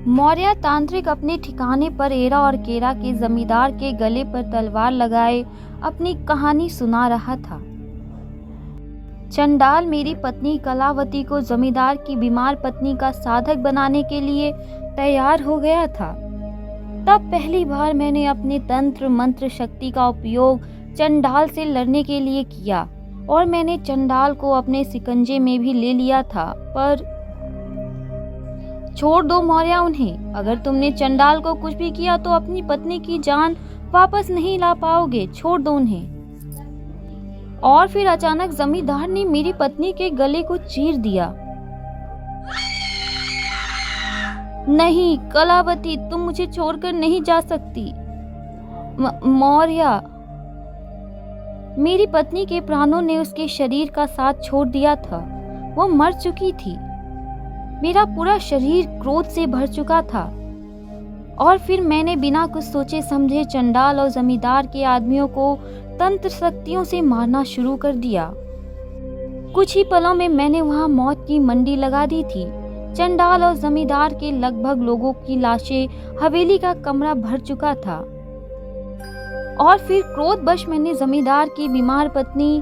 मौर्य तांत्रिक अपने ठिकाने पर एरा और केरा के जमींदार के गले पर तलवार लगाए अपनी कहानी सुना रहा था। चंडाल मेरी पत्नी कलावती को जमींदार की बीमार पत्नी का साधक बनाने के लिए तैयार हो गया था। तब पहली बार मैंने अपने तंत्र मंत्र शक्ति का उपयोग चंडाल से लड़ने के लिए किया और मैंने चंडाल को अपने शिकंजे में भी ले लिया था। पर छोड़ दो मौर्य उन्हें। अगर तुमने चंडाल को कुछ भी किया तो अपनी पत्नी की जान वापस नहीं ला पाओगे। छोड़ दो उन्हें। और फिर अचानक जमींदार ने मेरी पत्नी के गले को चीर दिया। नहीं कलावती, तुम मुझे छोड़कर नहीं जा सकती। मौर्य, मेरी पत्नी के प्राणों ने उसके शरीर का साथ छोड़ दिया था। वो मर चुकी थी। मेरा पूरा शरीर क्रोध से भर चुका था और फिर मैंने बिना कुछ सोचे समझे चंडाल और जमींदार के आदमियों को तंत्र शक्तियों से मारना शुरू कर दिया। कुछ ही पलों में मैंने वहां मौत की मंडी लगा दी थी। चंडाल और जमींदार के लगभग लोगों की लाशें हवेली का कमरा भर चुका था और फिर क्रोधवश मैंने जमींदार की बीमार पत्नी।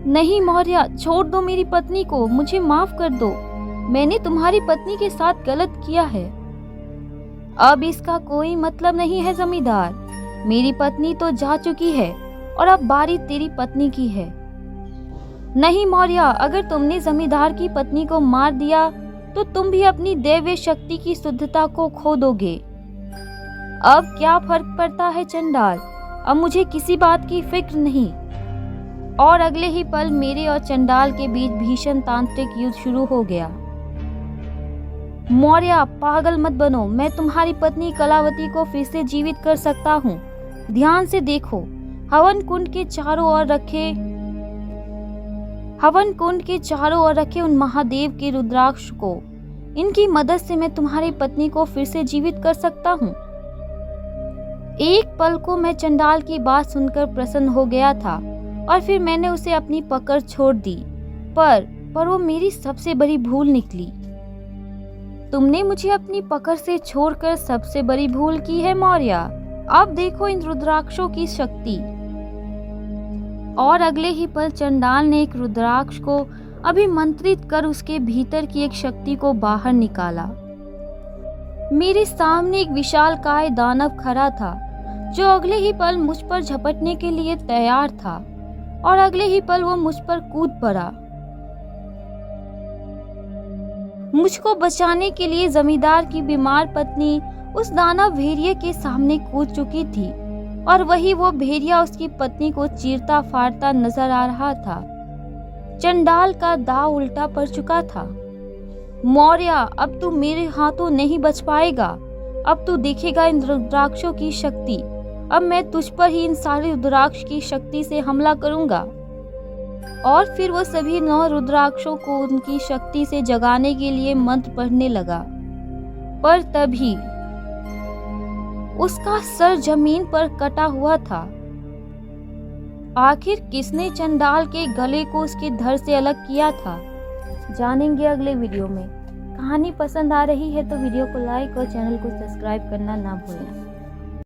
नहीं मौर्य, छोड़ दो मेरी पत्नी को, मुझे माफ कर दो। मैंने तुम्हारी पत्नी के साथ गलत किया है। अब इसका कोई मतलब नहीं है जमींदार। मेरी पत्नी तो जा चुकी है और अब बारी तेरी पत्नी की है। नहीं मौर्य, अगर तुमने जमींदार की पत्नी को मार दिया तो तुम भी अपनी दैवीय शक्ति की शुद्धता को खो दोगे। अब क्या फर्क पड़ता है चंडाल, अब मुझे किसी बात की फिक्र नहीं। और अगले ही पल मेरे और चंडाल के बीच भीषण तांत्रिक युद्ध शुरू हो गया। मौर्य, पागल मत बनो। मैं तुम्हारी पत्नी कलावती को फिर से जीवित कर सकता हूँ। ध्यान से देखो, हवन कुंड के चारों ओर रखे उन महादेव के रुद्राक्ष को। इनकी मदद से मैं तुम्हारी पत्नी को फिर से जीवित कर सकता हूँ। एक पल को मैं चंडाल की बात सुनकर प्रसन्न हो गया था और फिर मैंने उसे अपनी पकड़ छोड़ दी। पर वो मेरी सबसे बड़ी भूल निकली। तुमने मुझे अपनी पकड़ से छोड़कर सबसे बड़ी भूल की है मौर्य। अब देखो इन रुद्राक्षों की शक्ति। और अगले ही पल चंडाल ने एक रुद्राक्ष को अभिमंत्रित कर उसके भीतर की एक शक्ति को बाहर निकाला। मेरे सामने एक विशालकाय दानव खड़ा था जो अगले ही पल मुझ पर झपटने के लिए तैयार था और अगले ही पल वो मुझ पर कूद पड़ा। मुझको बचाने के लिए जमींदार की बीमार पत्नी उस दानव भेड़िए के सामने कूद चुकी थी और वही वो भेड़िया उसकी पत्नी को चीरता फाड़ता नजर आ रहा था। चंडाल का दांव उल्टा पड़ चुका था। मौर्य, अब तू मेरे हाथों नहीं बच पाएगा। अब तू देखेगा इन रुद्राक्षों की शक्ति। अब मैं तुझ पर ही इन सारे रुद्राक्ष की शक्ति से हमला करूंगा। और फिर वो सभी 9 रुद्राक्षों को उनकी शक्ति से जगाने के लिए मंत्र पढ़ने लगा। पर तभी उसका सर जमीन पर कटा हुआ था। आखिर किसने चंडाल के गले को उसके धड़ से अलग किया था, जानेंगे अगले वीडियो में। कहानी पसंद आ रही है तो वीडियो को लाइक और चैनल को सब्सक्राइब करना ना भूलें।